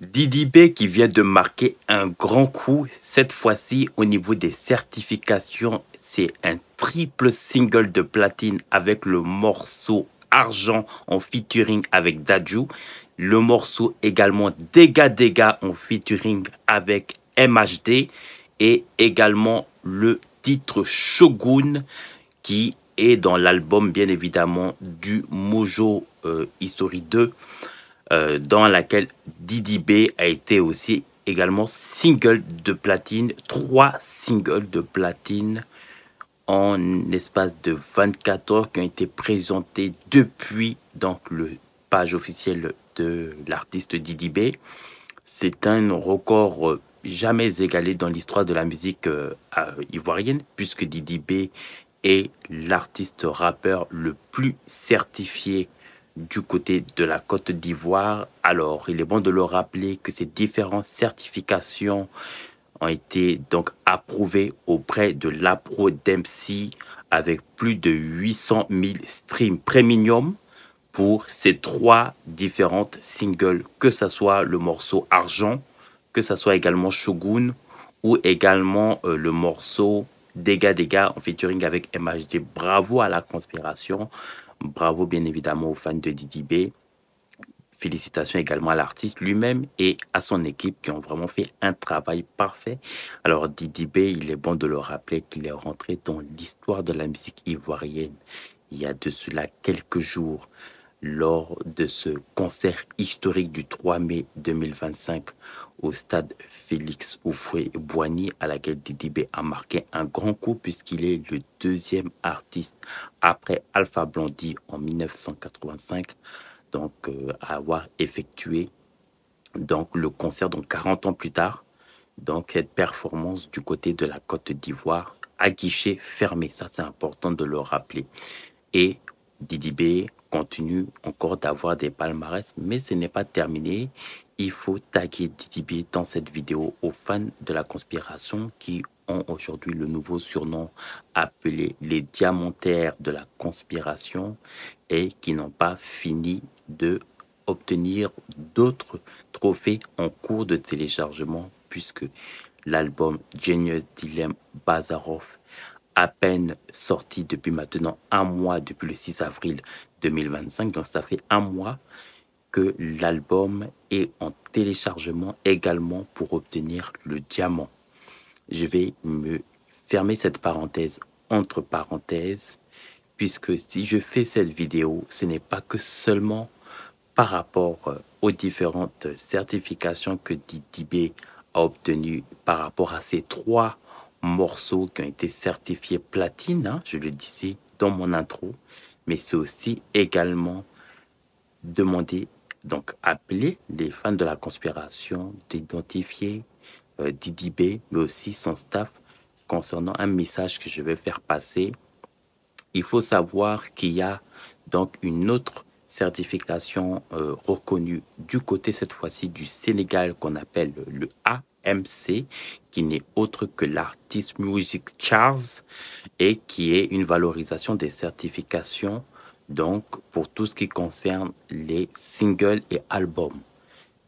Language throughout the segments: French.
Didi B qui vient de marquer un grand coup, cette fois-ci au niveau des certifications, c'est un triple single de platine avec le morceau Argent en featuring avec Dadju, le morceau également Dégâts en featuring avec MHD et également le titre Shogun qui est dans l'album bien évidemment du Mojo History 2 dans laquelle Didi B a été aussi également single de platine, 3 singles de platine en l'espace de 24 heures qui ont été présentés depuis donc le page officielle de l'artiste Didi B. C'est un record jamais égalé dans l'histoire de la musique ivoirienne puisque Didi B est l'artiste rappeur le plus certifié du côté de la Côte d'Ivoire. Alors, il est bon de le rappeler que ces différentes certifications ont été donc approuvées auprès de l'Apro Dempsey avec plus de 800 000 streams premium pour ces 3 différentes singles, que ce soit le morceau Argent, que ce soit également Shogun ou également le morceau Dégâts en featuring avec MHD. Bravo à la conspiration, bravo bien évidemment aux fans de Didi B. Félicitations également à l'artiste lui-même et à son équipe qui ont vraiment fait un travail parfait. Alors Didi B, il est bon de le rappeler qu'il est rentré dans l'histoire de la musique ivoirienne il y a de cela quelques jours lors de ce concert historique du 3 mai 2025 au stade Félix Houphouët-Boigny à laquelle Didi B a marqué un grand coup puisqu'il est le deuxième artiste après Alpha Blondy en 1985 donc à avoir effectué donc le concert donc 40 ans plus tard. Donc cette performance du côté de la Côte d'Ivoire à guichet fermé, ça c'est important de le rappeler. Et Didi B continue encore d'avoir des palmarès, mais ce n'est pas terminé. Il faut taguer Didi B dans cette vidéo aux fans de la conspiration qui ont aujourd'hui le nouveau surnom appelé les diamantaires de la conspiration et qui n'ont pas fini de obtenir d'autres trophées en cours de téléchargement puisque l'album Genius Dilemme Bazarov à peine sorti depuis maintenant un mois, depuis le 6 avril 2025. Donc ça fait un mois que l'album est en téléchargement également pour obtenir le diamant. Je vais me fermer cette parenthèse entre parenthèses, puisque si je fais cette vidéo, ce n'est pas que seulement par rapport aux différentes certifications que Didi B a obtenues par rapport à ces 3 morceaux qui ont été certifiés platine, hein, je le disais dans mon intro, mais c'est aussi également demander, donc appeler les fans de la conspiration d'identifier Didi B, mais aussi son staff concernant un message que je vais faire passer. Il faut savoir qu'il y a donc une autre certification reconnue du côté cette fois-ci du Sénégal qu'on appelle le AMC, qui n'est autre que l'Artist Music Charts et qui est une valorisation des certifications donc pour tout ce qui concerne les singles et albums.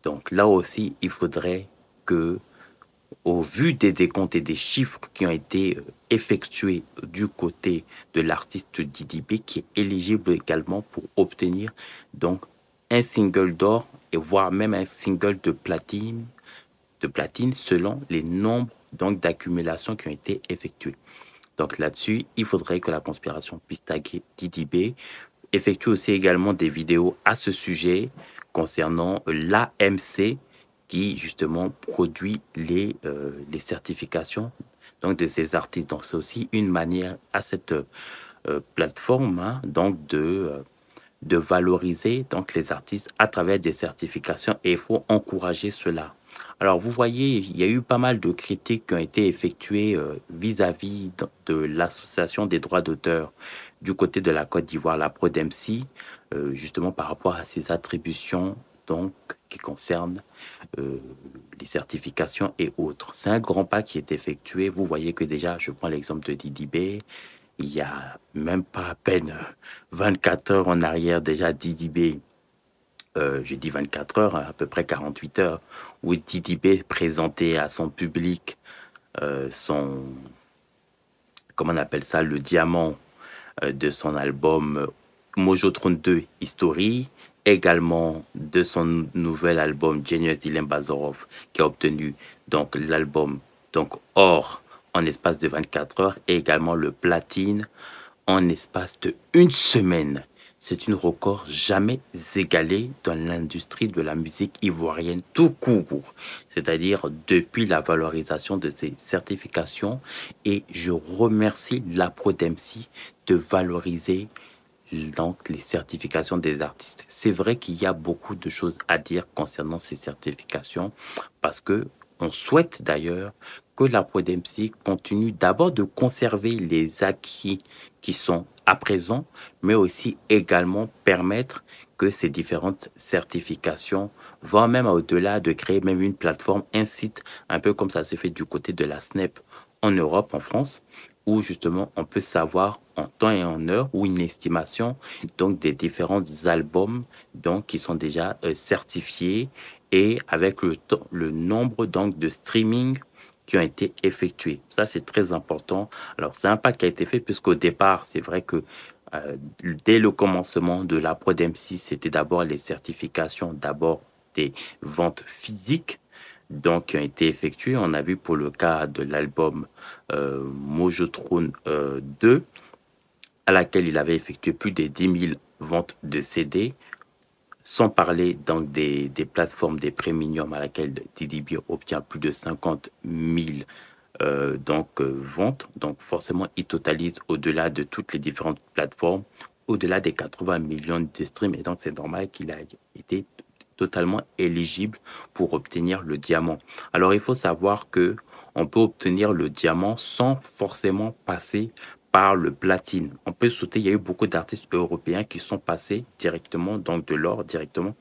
Donc là aussi, il faudrait que au vu des décomptes et des chiffres qui ont été effectués du côté de l'artiste Didi B, qui est éligible également pour obtenir donc un single d'or et voire même un single de platine selon les nombres donc d'accumulations qui ont été effectués. Donc là-dessus, il faudrait que la conspiration puisse taguer Didi B, effectue aussi également des vidéos à ce sujet concernant l'AMC qui justement produit les certifications donc de ces artistes. Donc c'est aussi une manière à cette plateforme hein, donc de valoriser donc les artistes à travers des certifications et il faut encourager cela. Alors vous voyez, il y a eu pas mal de critiques qui ont été effectuées vis-à-vis de l'association des droits d'auteur du côté de la Côte d'Ivoire, la Prodemcy, justement par rapport à ses attributions donc qui concernent les certifications et autres. C'est un grand pas qui est effectué. Vous voyez que déjà, je prends l'exemple de Didi B, il y a même pas à peine 24 heures en arrière, déjà Didi B je dis 24 heures, à peu près 48 heures, où Didi B présentait à son public son, comment on appelle ça, le diamant de son album Mojotron 2 History, également de son nouvel album Genius Dylan Bazarov, qui a obtenu donc l'album donc or en espace de 24 heures, et également le platine en espace de une semaine. C'est une record jamais égalé dans l'industrie de la musique ivoirienne tout court, c'est-à-dire depuis la valorisation de ces certifications. Et je remercie la Prodemcy de valoriser donc les certifications des artistes. C'est vrai qu'il y a beaucoup de choses à dire concernant ces certifications, parce que on souhaite d'ailleurs que la Prodemcy continue d'abord de conserver les acquis qui sont à présent, mais aussi également permettre que ces différentes certifications, voire même au-delà, de créer même une plateforme, un site, un peu comme ça se fait du côté de la SNEP en Europe, en France, où justement on peut savoir en temps et en heure, ou une estimation donc des différents albums donc qui sont déjà certifiés, et avec le nombre donc de streaming qui ont été effectués. Ça, c'est très important. Alors, c'est un pas qui a été fait, puisqu'au départ, c'est vrai que dès le commencement de la Prodemcy, c'était d'abord les certifications, d'abord des ventes physiques donc, qui ont été effectuées. On a vu pour le cas de l'album Mojotron 2, à laquelle il avait effectué plus de 10 000 ventes de CD, sans parler donc des plateformes des premium à laquelle DDB obtient plus de 50 000 ventes. Donc forcément, il totalise au-delà de toutes les différentes plateformes, au-delà des 80 millions de streams. Et donc, c'est normal qu'il ait été totalement éligible pour obtenir le diamant. Alors, il faut savoir que on peut obtenir le diamant sans forcément passer par le platine. On peut sauter. Il y a eu beaucoup d'artistes européens qui sont passés directement, donc de l'or directement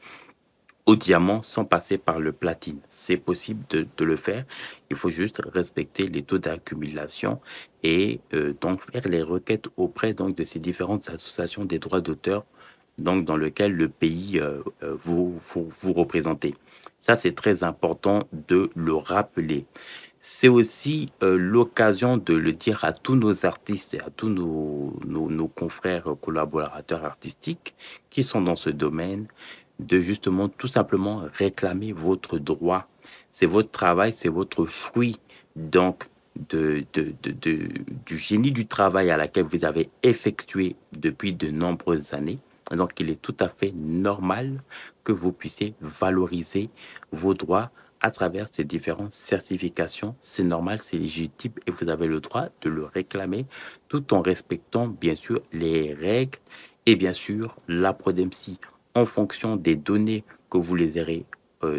au diamant, sans passer par le platine. C'est possible de le faire. Il faut juste respecter les taux d'accumulation, et donc faire les requêtes auprès donc de ces différentes associations des droits d'auteur, donc dans lequel le pays vous représentez. Ça, c'est très important de le rappeler. C'est aussi l'occasion de le dire à tous nos artistes et à tous nos confrères collaborateurs artistiques qui sont dans ce domaine, de justement tout simplement réclamer votre droit. C'est votre travail, c'est votre fruit, donc du génie du travail à laquelle vous avez effectué depuis de nombreuses années. Donc, il est tout à fait normal que vous puissiez valoriser vos droits à travers ces différentes certifications. C'est normal, c'est légitime, et vous avez le droit de le réclamer, tout en respectant bien sûr les règles et bien sûr la Prodemcy, en fonction des données que vous les aurez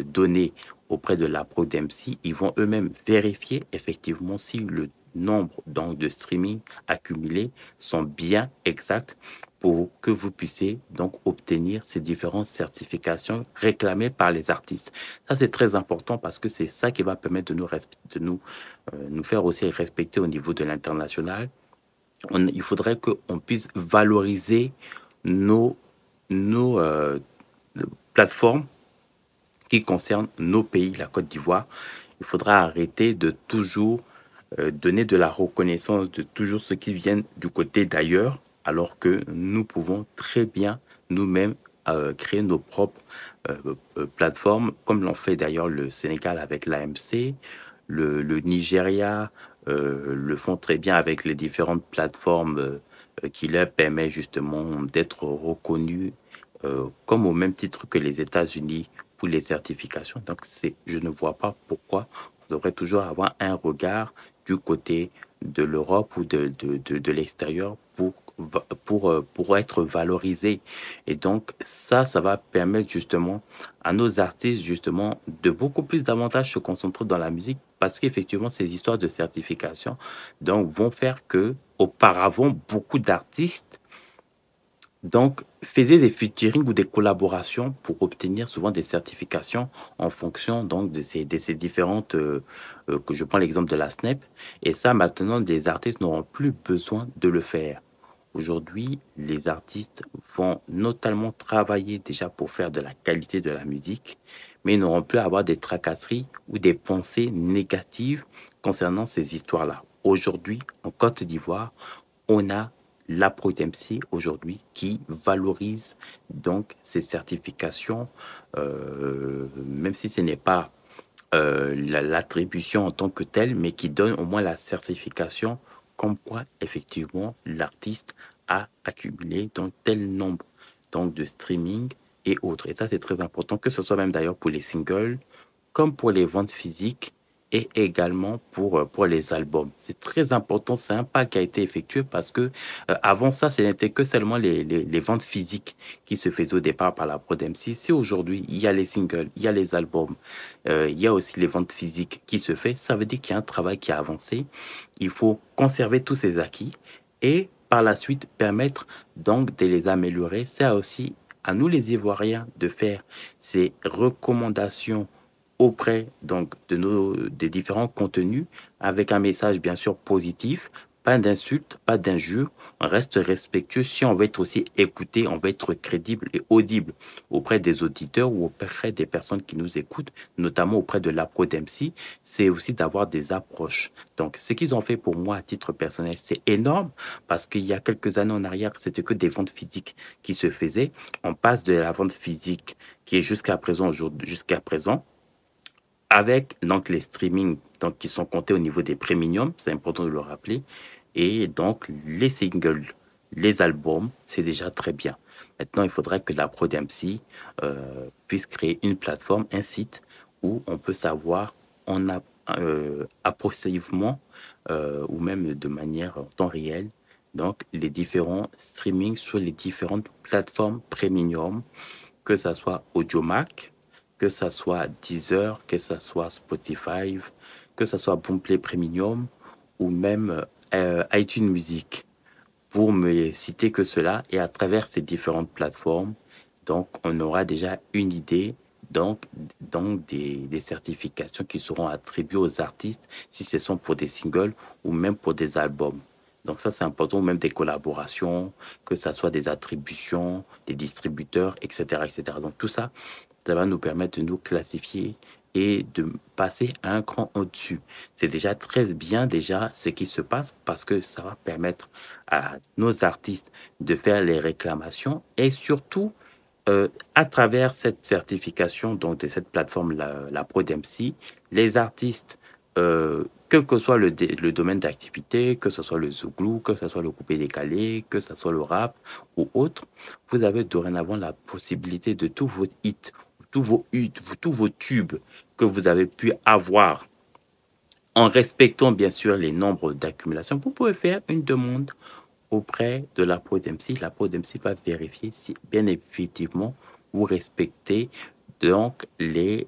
données auprès de la Prodemcy. Ils vont eux-mêmes vérifier effectivement si le nombre donc de streaming accumulés sont bien exacts, pour que vous puissiez donc obtenir ces différentes certifications réclamées par les artistes. Ça, c'est très important, parce que c'est ça qui va permettre nous faire aussi respecter au niveau de l'international. Il faudrait qu'on puisse valoriser nos, nos plateformes qui concernent nos pays, la Côte d'Ivoire. Il faudra arrêter de toujours donner de la reconnaissance de toujours ceux qui viennent du côté d'ailleurs, alors que nous pouvons très bien nous-mêmes créer nos propres plateformes, comme l'ont fait d'ailleurs le Sénégal avec l'AMC, le Nigeria le font très bien avec les différentes plateformes qui leur permettent justement d'être reconnus comme au même titre que les États-Unis pour les certifications. Donc, je ne vois pas pourquoi on devrait toujours avoir un regard du côté de l'Europe ou de l'extérieur pour être valorisé. Et donc, ça va permettre justement à nos artistes justement de beaucoup plus davantage se concentrer dans la musique, parce qu'effectivement, ces histoires de certification donc vont faire que auparavant, beaucoup d'artistes donc faisaient des featuring ou des collaborations pour obtenir souvent des certifications en fonction donc de ces différentes, que je prends l'exemple de la SNEP. Et ça, maintenant, les artistes n'auront plus besoin de le faire. Aujourd'hui, les artistes vont notamment travailler déjà pour faire de la qualité de la musique, mais ils n'auront plus à avoir des tracasseries ou des pensées négatives concernant ces histoires-là. Aujourd'hui, en Côte d'Ivoire, on a la MC aujourd'hui qui valorise donc ces certifications, même si ce n'est pas l'attribution en tant que telle, mais qui donne au moins la certification comme quoi effectivement l'artiste a accumulé donc tel nombre donc de streaming et autres. Et ça, c'est très important, que ce soit même d'ailleurs pour les singles, comme pour les ventes physiques et également pour les albums. C'est très important, c'est un pas qui a été effectué parce que avant ça, ce n'était que seulement les ventes physiques qui se faisaient au départ par la Prod MC. Si aujourd'hui, il y a les singles, il y a les albums, il y a aussi les ventes physiques qui se fait, ça veut dire qu'il y a un travail qui a avancé. Il faut conserver tous ces acquis et par la suite permettre donc de les améliorer. C'est aussi à nous les Ivoiriens de faire ces recommandations auprès donc des différents contenus avec un message bien sûr positif, pas d'insultes, pas d'injures, on reste respectueux. Si on veut être aussi écouté, on veut être crédible et audible auprès des auditeurs ou auprès des personnes qui nous écoutent, notamment auprès de l'APRO d'MC, c'est aussi d'avoir des approches. Donc, ce qu'ils ont fait pour moi à titre personnel, c'est énorme parce qu'il y a quelques années en arrière, c'était que des ventes physiques qui se faisaient. On passe de la vente physique qui est jusqu'à présent avec donc les streamings donc, qui sont comptés au niveau des premium, c'est important de le rappeler, et donc les singles, les albums, c'est déjà très bien. Maintenant, il faudrait que la Prod MC puisse créer une plateforme, un site où on peut savoir en approximativement ou même de manière en temps réel, donc les différents streamings sur les différentes plateformes premium, que ça soit Audiomack, que ça soit Deezer, que ça soit Spotify, que ça soit Boomplay Premium ou même iTunes Music, pour me citer que cela. Et à travers ces différentes plateformes, donc on aura déjà une idée donc des certifications qui seront attribuées aux artistes si ce sont pour des singles ou même pour des albums. Donc ça, c'est important, ou même des collaborations, que ça soit des attributions, des distributeurs, etc., etc. Donc tout ça, ça va nous permettre de nous classifier et de passer un cran au-dessus. C'est déjà très bien déjà ce qui se passe parce que ça va permettre à nos artistes de faire les réclamations et surtout à travers cette certification donc de cette plateforme la ProdMC, les artistes quel que soit le domaine d'activité, que ce soit le zouglou, que ce soit le coupé décalé, que ce soit le rap ou autre, vous avez dorénavant la possibilité de tous vos hits, tous vos tubes que vous avez pu avoir en respectant bien sûr les nombres d'accumulation. Vous pouvez faire une demande auprès de la ProdMC. La ProdMC va vérifier si bien effectivement vous respectez donc les